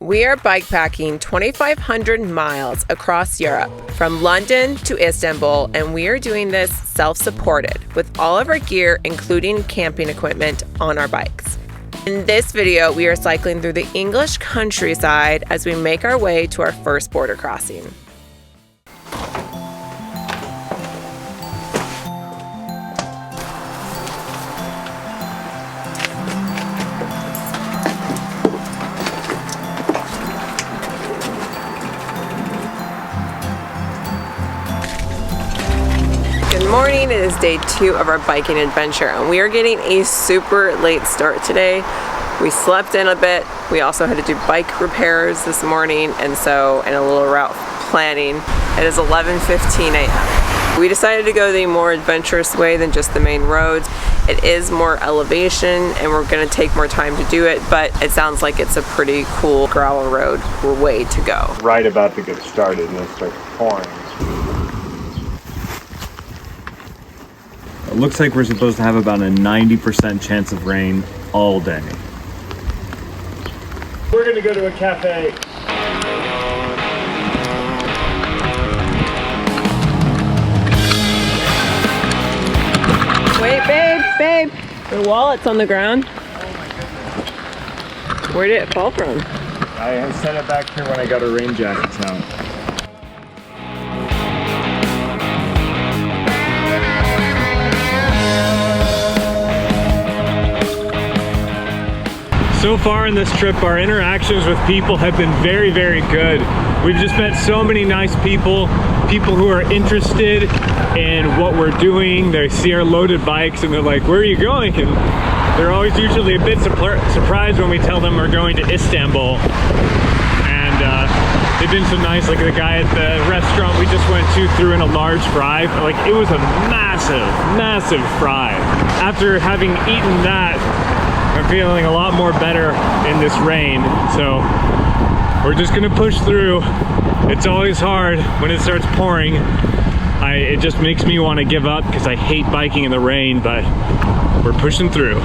We are bikepacking 2,500 miles across Europe, from London to Istanbul, and we are doing this self-supported with all of our gear, including camping equipment, on our bikes. In this video, we are cycling through the English countryside as we make our way to our first border crossing. Good morning, it is day 2 of our biking adventure and we are getting a super late start today. We slept in a bit, we also had to do bike repairs this morning and a little route planning. It is 11:15 a.m. We decided to go the more adventurous way than just the main roads. It is more elevation and we're going to take more time to do it, but it sounds like it's a pretty cool gravel road way to go. Right about to get started and it starts pouring. It looks like we're supposed to have about a 90% chance of rain all day. We're gonna go to a cafe. Wait, babe, the wallet's on the ground. Oh my goodness. Where did it fall from? I set it back here when I got a rain jacket out. So far in this trip, our interactions with people have been very, very good. We've just met so many nice people who are interested in what we're doing. They see our loaded bikes and they're like, where are you going? And they're always usually a bit surprised when we tell them we're going to Istanbul. And they've been so nice, like the guy at the restaurant we just went to threw in a large fry. Like, it was a massive fry. After having eaten that, I'm feeling a lot more better in this rain, so we're just gonna push through. It's always hard when it starts pouring. It just makes me want to give up because I hate biking in the rain, but we're pushing through.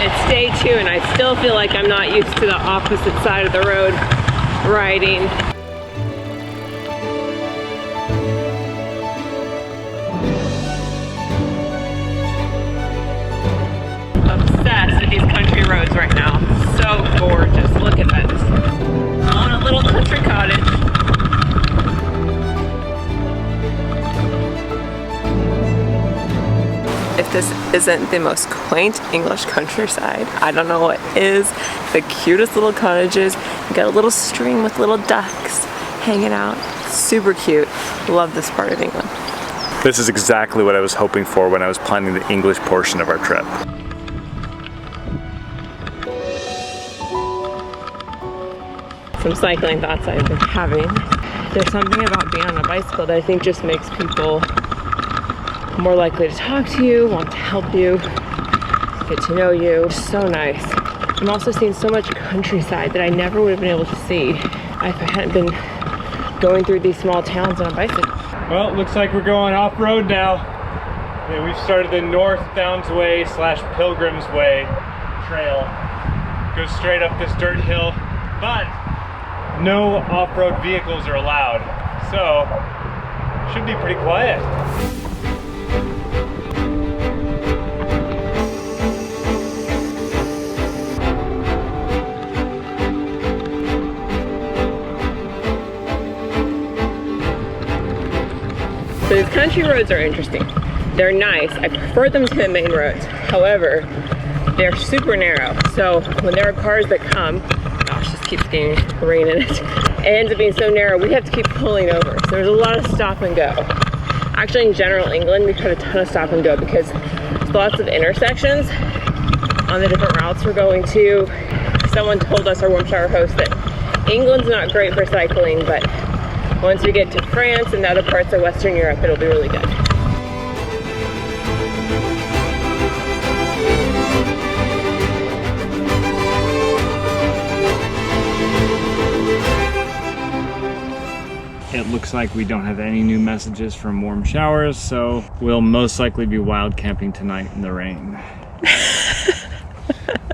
It's day 2 and I still feel like I'm not used to the opposite side of the road riding. With these country roads right now. So gorgeous. Look at this. I want a little country cottage. If this isn't the most quaint English countryside, I don't know what is. The cutest little cottages. You got a little stream with little ducks hanging out. Super cute. Love this part of England. This is exactly what I was hoping for when I was planning the English portion of our trip. Some cycling thoughts I've been having. There's something about being on a bicycle that I think just makes people more likely to talk to you, want to help you, get to know you. It's so nice. I'm also seeing so much countryside that I never would have been able to see if I hadn't been going through these small towns on a bicycle. Well, it looks like we're going off-road now. Yeah, we've started the North Downs Way / Pilgrim's Way trail. Goes straight up this dirt hill, but no off-road vehicles are allowed, so should be pretty quiet. So these country roads are interesting. They're nice. I prefer them to the main roads. However, they're super narrow. So when there are cars that come, gosh, this keeps getting rain in it. It ends up being so narrow, we have to keep pulling over. So there's a lot of stop and go. Actually, in general England, we've had a ton of stop and go because there's lots of intersections on the different routes we're going to. Someone told us, our warm shower host, that England's not great for cycling, but once we get to France and other parts of Western Europe, it'll be really good. It looks like we don't have any new messages from warm showers, so we'll most likely be wild camping tonight in the rain.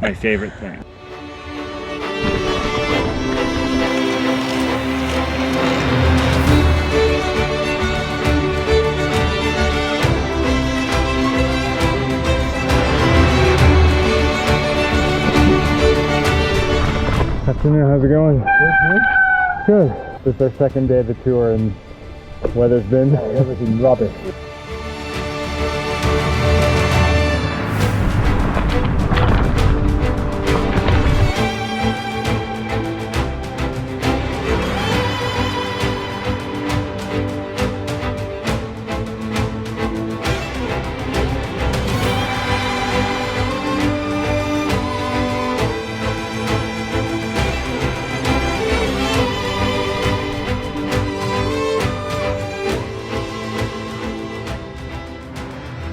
my favorite thing. Afternoon, how's it going? Good. This is our second day of the tour and the weather's been everything rubbish.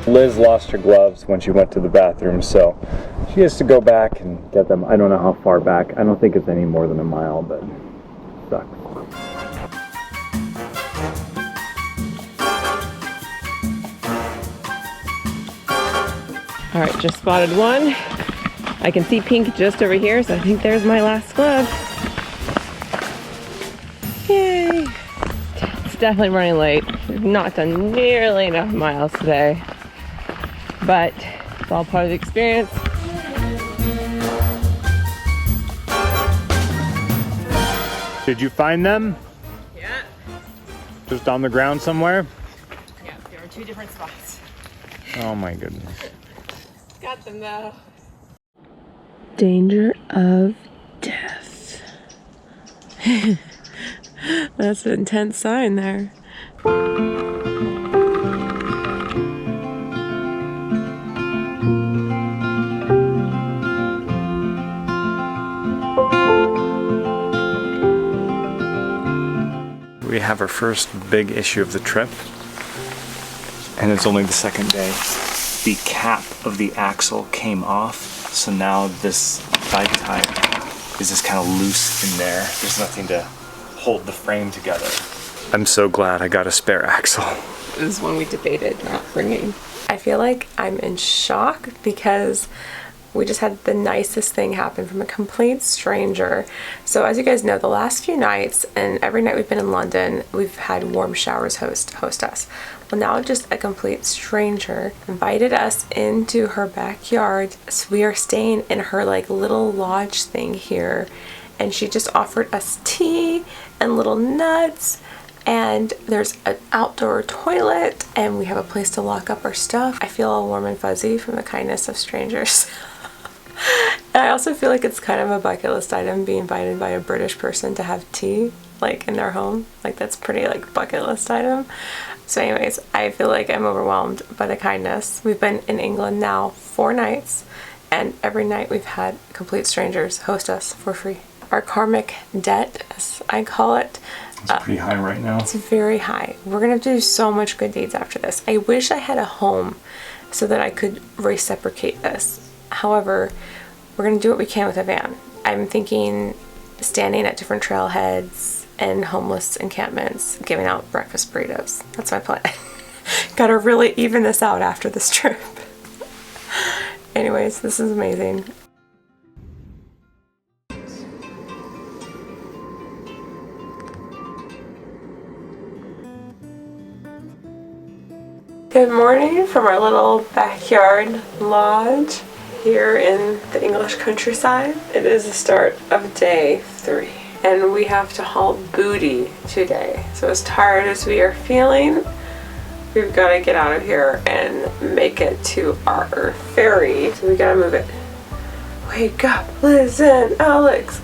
Liz lost her gloves when she went to the bathroom, so she has to go back and get them. I don't know how far back. I don't think it's any more than a mile, but it sucks. All right, just spotted one. I can see pink just over here, so I think there's my last glove. Yay! It's definitely running late. We've not done nearly enough miles today, but it's all part of the experience. Did you find them? Yeah. Just on the ground somewhere? Yeah, there are 2 different spots. Oh my goodness. Got them though. Danger of death. That's an intense sign there. We have our first big issue of the trip, and it's only the second day. The cap of the axle came off, so now this bike type is just kind of loose in there. There's nothing to hold the frame together. I'm so glad I got a spare axle. This is one we debated not bringing. I feel like I'm in shock because we just had the nicest thing happen from a complete stranger. So as you guys know, the last few nights and every night we've been in London, we've had warm showers host us. Well, now just a complete stranger invited us into her backyard. So we are staying in her like little lodge thing here, and she just offered us tea and little nuts, and there's an outdoor toilet, and we have a place to lock up our stuff. I feel all warm and fuzzy from the kindness of strangers. And I also feel like it's kind of a bucket list item, being invited by a British person to have tea like in their home. Like that's pretty like bucket list item. So anyways, I feel like I'm overwhelmed by the kindness. We've been in England now 4 nights, and every night we've had complete strangers host us for free. Our karmic debt, as I call it, It's pretty high right now. it's very high. We're gonna do so much good deeds after this. I wish I had a home so that I could reciprocate this. However, we're gonna do what we can with a van. I'm thinking standing at different trailheads and homeless encampments, giving out breakfast burritos. That's my plan. Gotta really even this out after this trip. Anyways, this is amazing. Good morning from our little backyard lodge here in the English countryside. It is the start of day 3, and we have to haul booty today. So as tired as we are feeling, we've got to get out of here and make it to our ferry. So we gotta move it. Wake up, Liz and Alex.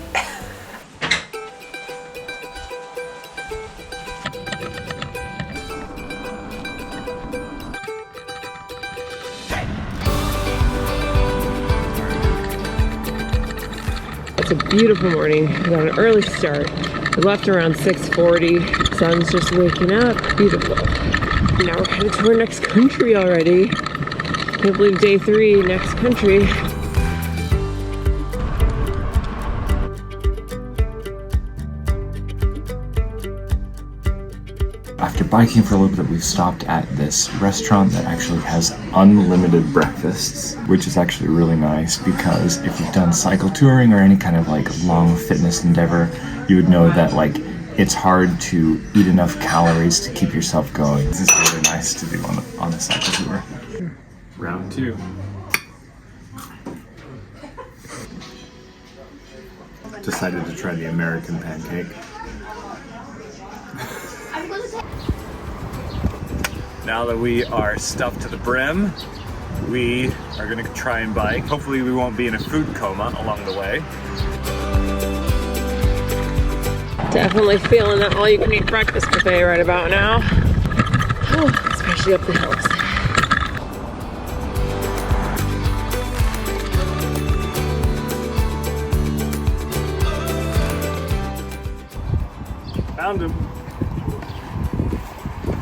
It's a beautiful morning. We got an early start. We left around 6:40. Sun's just waking up. Beautiful. Now we're headed to our next country already. Can't believe day 3, next country. After after biking for a little bit, we've stopped at this restaurant that actually has unlimited breakfasts, which is actually really nice because if you've done cycle touring or any kind of like long fitness endeavor, you would know that like it's hard to eat enough calories to keep yourself going. This is really nice to do on a cycle tour. Round 2. Decided to try the American pancake. Now that we are stuffed to the brim, we are gonna try and bike. Hopefully we won't be in a food coma along the way. Definitely feeling that all-you-can-eat breakfast buffet right about now. Oh, especially up the hills. Found him.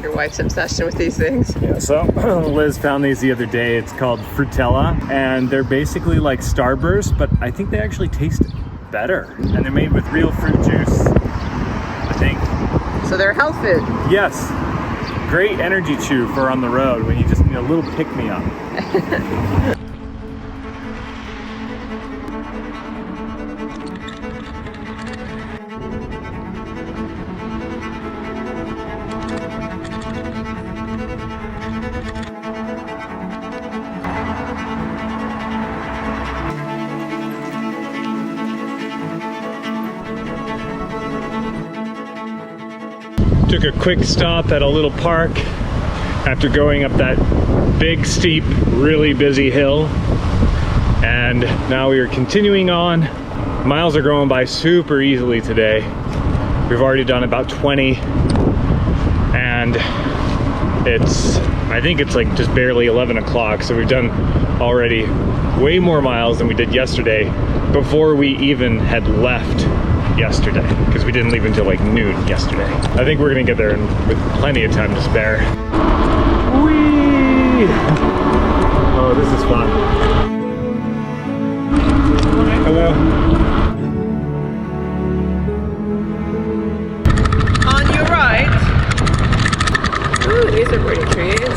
Your wife's obsession with these things. Yeah, so Liz found these the other day. It's called Frutella, and they're basically like Starburst, but I think they actually taste better. And they're made with real fruit juice, I think. So they're health food. Yes. Great energy chew for on the road when you just need a little pick-me-up. Took a quick stop at a little park after going up that big, steep, really busy hill. And now we are continuing on. Miles are going by super easily today. We've already done about 20. And I think it's like just barely 11 o'clock. So we've done already way more miles than we did yesterday before we even had left yesterday, because we didn't leave until like noon yesterday. I think we're gonna get there with plenty of time to spare. Whee! Oh, this is fun. Hello. On your right. Ooh, these are pretty trees.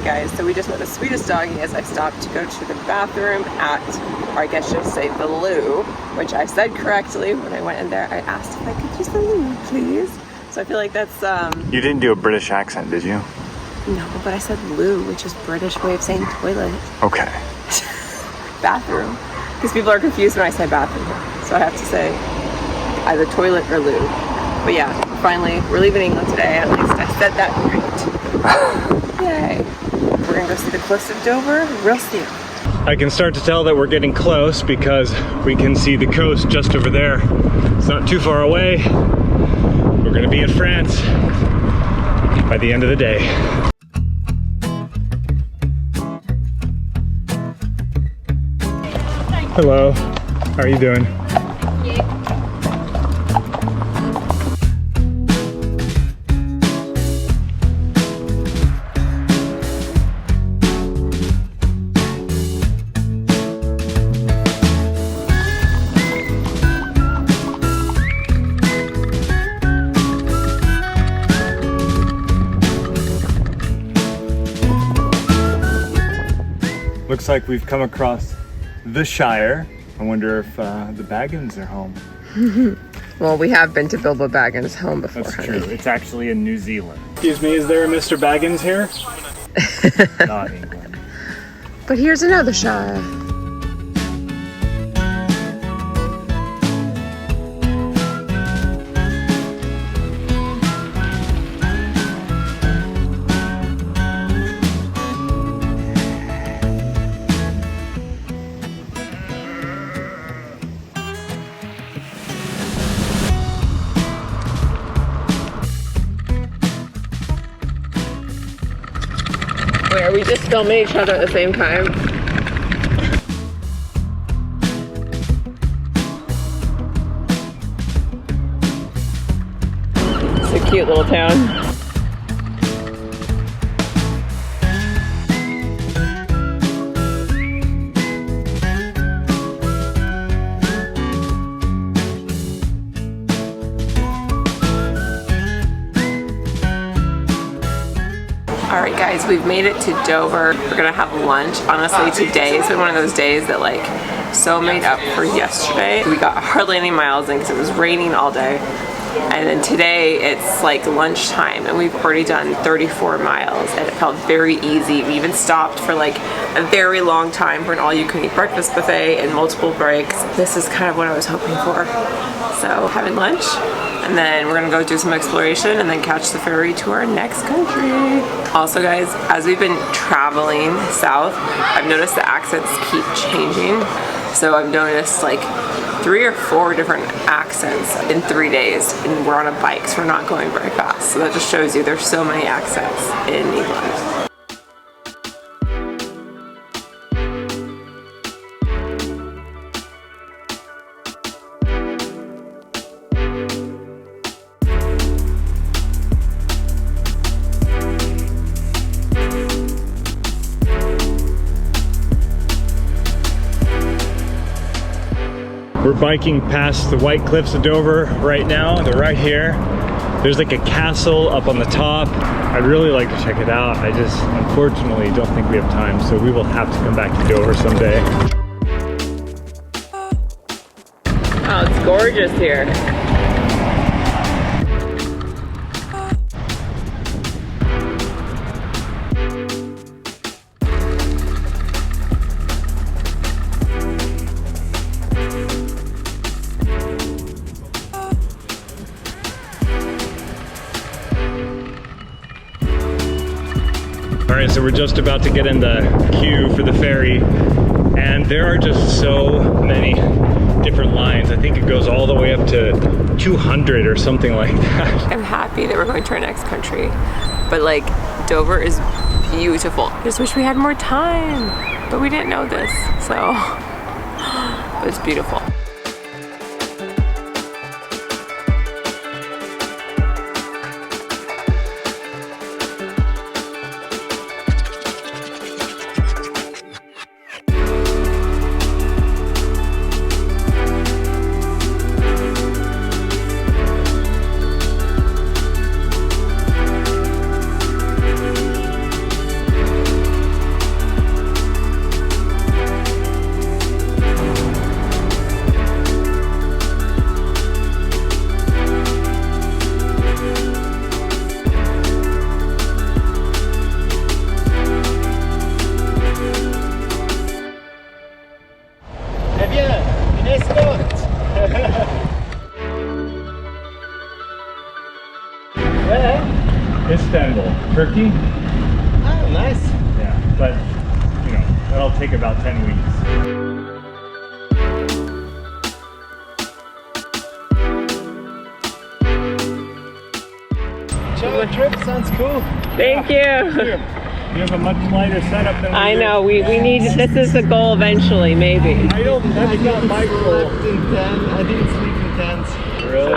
Guys, so we just met the sweetest doggy as I stopped to go to the bathroom at, or I guess I should say the loo, which I said correctly when I went in there. I asked if I could use the loo, please. So I feel like that's You didn't do a British accent, did you? no, but I said loo, which is British way of saying toilet. Okay. Bathroom, because people are confused when I say bathroom, so I have to say either toilet or loo. But yeah, finally we're leaving England today. At least I said that right. Yay. We're gonna go see the cliffs of Dover real soon. I can start to tell that we're getting close because we can see the coast just over there. It's not too far away. We're gonna be in France by the end of the day. Hello, how are you doing? Looks like we've come across the Shire. I wonder if the Baggins are home. Well, we have been to Bilbo Baggins' home before. That's honey. true. It's actually in New Zealand. Excuse me, is there a Mr. Baggins here? Not England. But here's another Shire. Wait, are we just filming each other at the same time? cute little town. Alright guys, we've made it to Dover. We're gonna have lunch. Honestly, today has been one of those days that like so made up for yesterday. We got hardly any miles in because it was raining all day. And then today it's like lunchtime and we've already done 34 miles and it felt very easy. We even stopped for like a very long time for an all-you-can-eat breakfast buffet and multiple breaks. This is kind of what I was hoping for. So having lunch and then we're gonna go do some exploration and then catch the ferry to our next country. Also guys, as we've been traveling south, I've noticed the accents keep changing. So I've noticed like 3 or 4 different accents in 3 days, and we're on a bike, so we're not going very fast. So that just shows you there's so many accents in England. We're biking past the White Cliffs of Dover right now. They're right here. There's like a castle up on the top. I'd really like to check it out. I just unfortunately don't think we have time, so we will have to come back to Dover someday. Oh, it's gorgeous here. All right, so we're just about to get in the queue for the ferry, and there are just so many different lines. I think it goes all the way up to 200 or something like that. I'm happy that we're going to our next country, but like Dover is beautiful. I just wish we had more time, but we didn't know this, so it's beautiful. Istanbul, Turkey. Oh, nice. Yeah, but you know, that'll take about 10 weeks. Channel trip sounds cool. Thank you. You have a much lighter setup than I know, we need, this is the goal eventually, maybe. I that's not my goal. I didn't sleep in tents. Really?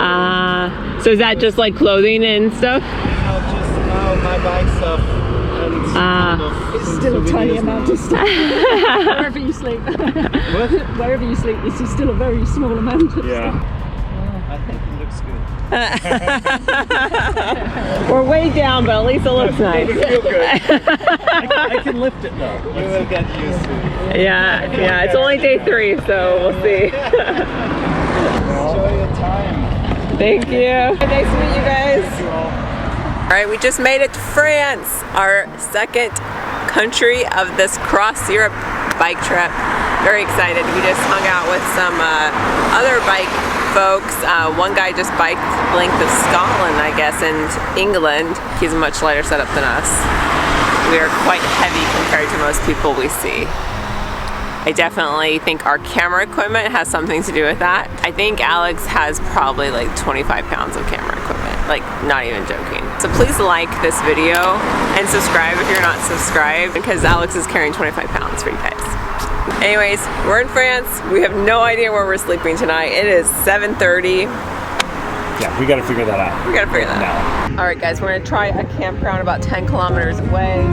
So is that just like clothing and stuff? No, just my bike stuff. And It's still a tiny amount of stuff. Wherever you sleep. What? Wherever you sleep, this is still a very small amount of stuff. Yeah. I think it looks good. We're way down, but at least it looks nice. Feel good. I can lift it though. You will get used to it. Yeah, it's only day 3, so we'll see. Enjoy your time. Thank you. Nice to meet you guys. All right, we just made it to France, our second country of this cross Europe bike trip. Very excited. We just hung out with some other bike folks. One guy just biked the length of Scotland, I guess, and England. He's a much lighter setup than us. We are quite heavy compared to most people we see. I definitely think our camera equipment has something to do with that. I think Alex has probably like 25 pounds of camera equipment, like not even joking. So please like this video and subscribe if you're not subscribed, because Alex is carrying 25 pounds for you guys. Anyways, we're in France. We have no idea where we're sleeping tonight. It is 7:30. Yeah, we gotta figure that out. We gotta figure that out. All right, guys, we're gonna try a campground about 10 kilometers away.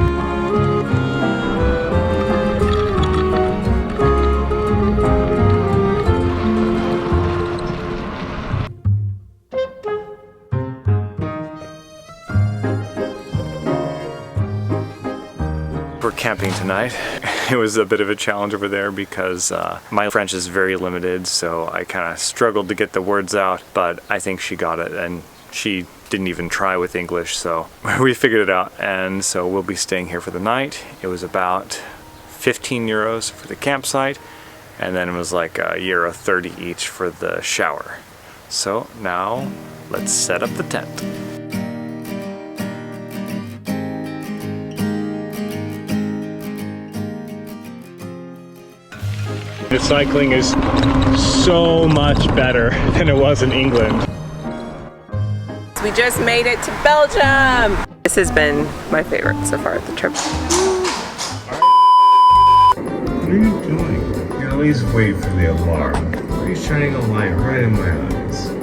We're camping tonight. It was a bit of a challenge over there because my French is very limited, so I kind of struggled to get the words out, but I think she got it, and she didn't even try with English, so we figured it out, and so we'll be staying here for the night. It was about 15 euros for the campsite, and then it was like €1.30 each for the shower. So now let's set up the tent. The cycling is so much better than it was in England. We just made it to Belgium. This has been my favorite so far at the trip. What are you doing? You always wait for the alarm. Why are you shining a light right in my eyes?